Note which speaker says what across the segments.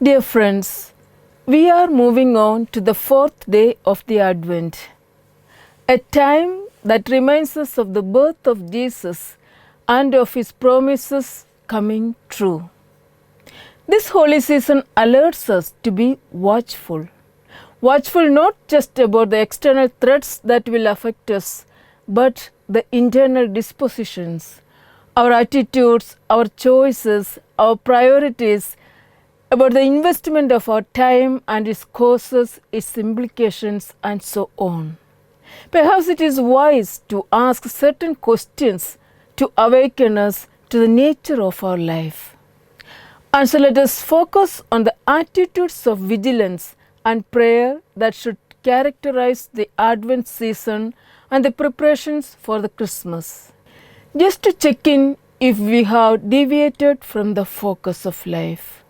Speaker 1: Dear friends, we are moving on to the fourth day of the Advent, a time that reminds us of the birth of Jesus and of His promises coming true. This holy season alerts us to be watchful. Watchful not just about the external threats that will affect us, but the internal dispositions, our attitudes, our choices, our priorities, about the investment of our time and its causes, its implications, and so on. Perhaps it is wise to ask certain questions to awaken us to the nature of our life. And so let us focus on the attitudes of vigilance and prayer that should characterize the Advent season and the preparations for the Christmas. Just to check in if we have deviated from the focus of life.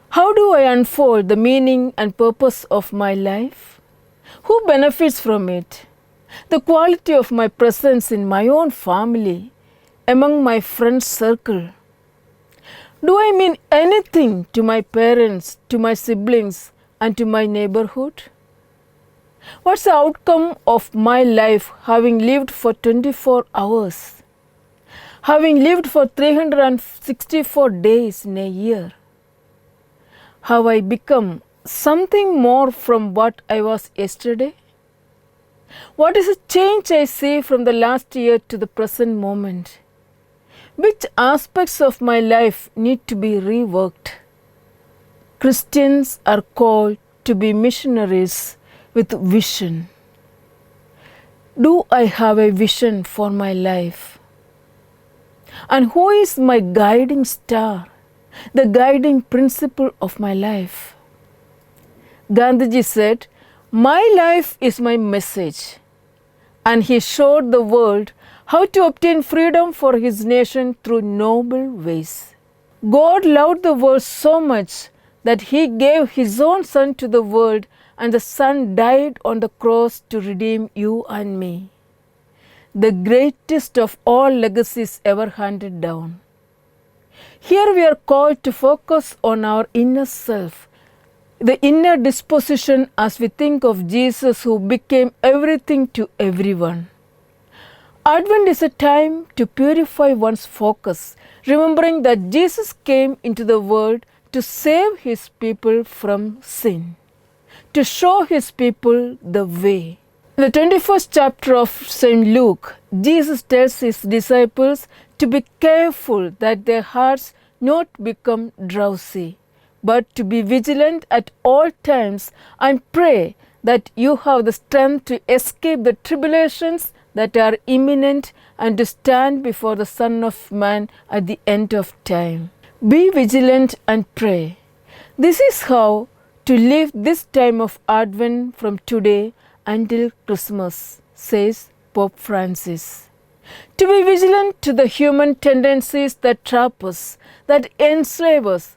Speaker 1: How do I unfold the meaning and purpose of my life? Who benefits from it? The quality of my presence in my own family, among my friends' circle. Do I mean anything to my parents, to my siblings, and to my neighborhood? What's the outcome of my life having lived for 24 hours? Having lived for 364 days in a year? Have I become something more from what I was yesterday? What is the change I see from the last year to the present moment? Which aspects of my life need to be reworked? Christians are called to be missionaries with vision. Do I have a vision for my life? And who is my guiding star? The guiding principle of my life. Gandhiji said, "My life is my message," and he showed the world how to obtain freedom for his nation through noble ways. God loved the world so much that he gave his own son to the world, and the son died on the cross to redeem you and me. The greatest of all legacies ever handed down. Here we are called to focus on our inner self, the inner disposition as we think of Jesus who became everything to everyone. Advent is a time to purify one's focus, remembering that Jesus came into the world to save his people from sin, to show his people the way. In the 21st chapter of St. Luke, Jesus tells his disciples to be careful that their hearts not become drowsy, but to be vigilant at all times and pray that you have the strength to escape the tribulations that are imminent and to stand before the Son of Man at the end of time. Be vigilant and pray. This is how to live this time of Advent from today until Christmas, says Pope Francis. To be vigilant to the human tendencies that trap us, that enslave us,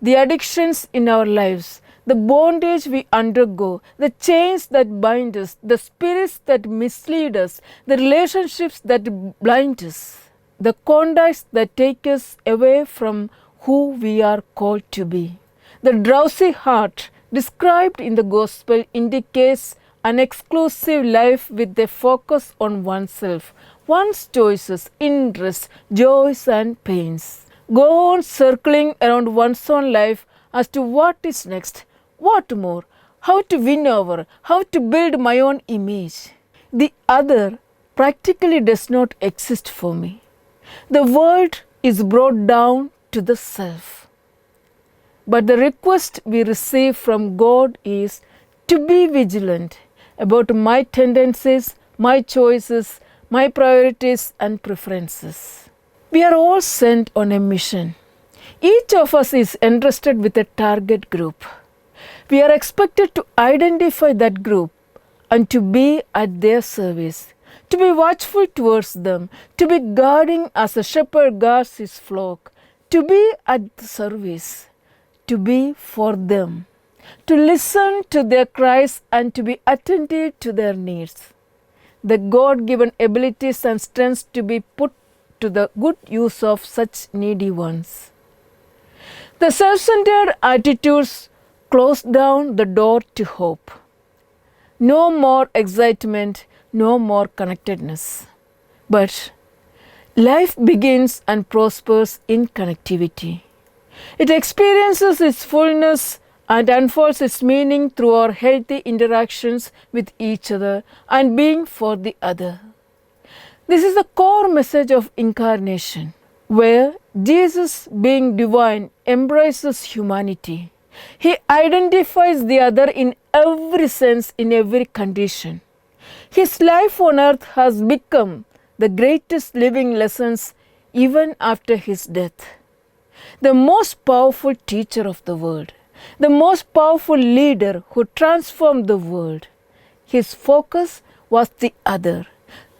Speaker 1: the addictions in our lives, the bondage we undergo, the chains that bind us, the spirits that mislead us, the relationships that blind us, the conducts that take us away from who we are called to be. The drowsy heart described in the Gospel indicates an exclusive life with a focus on oneself, one's choices, interests, joys and pains. Go on circling around one's own life as to what is next, what more, how to win over, how to build my own image. The other practically does not exist for me. The world is brought down to the self. But the request we receive from God is to be vigilant about my tendencies, my choices, my priorities and preferences. We are all sent on a mission. Each of us is entrusted with a target group. We are expected to identify that group and to be at their service, to be watchful towards them, to be guarding as a shepherd guards his flock, to be at the service, to be for them, to listen to their cries and to be attentive to their needs. The God-given abilities and strengths to be put to the good use of such needy ones. The self-centered attitudes close down the door to hope. No more excitement, no more connectedness. But life begins and prospers in connectivity. It experiences its fullness and unfolds its meaning through our healthy interactions with each other and being for the other. This is the core message of incarnation, where Jesus, being divine, embraces humanity. He identifies the other in every sense, in every condition. His life on earth has become the greatest living lessons even after his death. The most powerful teacher of the world, the most powerful leader who transformed the world. His focus was the other,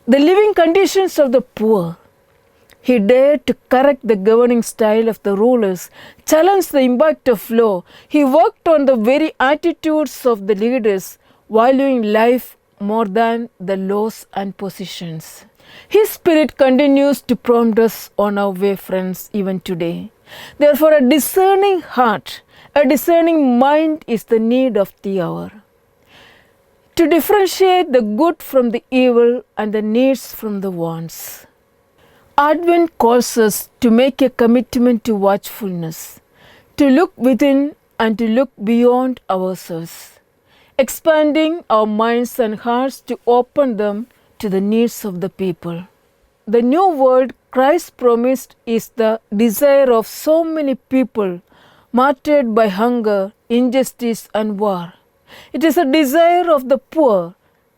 Speaker 1: the living conditions of the poor. He dared to correct the governing style of the rulers, challenged the impact of law. He worked on the very attitudes of the leaders, valuing life more than the laws and positions. His spirit continues to prompt us on our way, friends, even today. Therefore, a discerning heart, a discerning mind is the need of the hour. To differentiate the good from the evil and the needs from the wants. Advent calls us to make a commitment to watchfulness, to look within and to look beyond ourselves, expanding our minds and hearts to open them to the needs of the people. The new world Christ promised is the desire of so many people martyred by hunger, injustice, and war. It is a desire of the poor,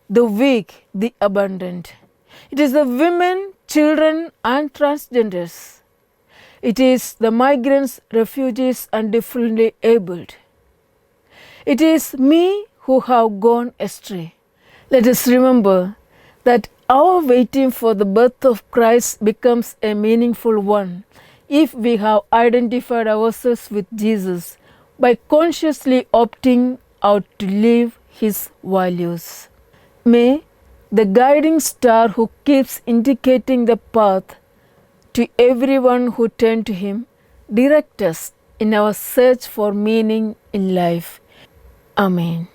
Speaker 1: the weak, the abandoned. It is the women, children, and transgenders. It is the migrants, refugees, and differently abled. It is me who have gone astray. Let us remember that our waiting for the birth of Christ becomes a meaningful one if we have identified ourselves with Jesus by consciously opting out to live his values. May the guiding star who keeps indicating the path to everyone who turn to him direct us in our search for meaning in life. Amen.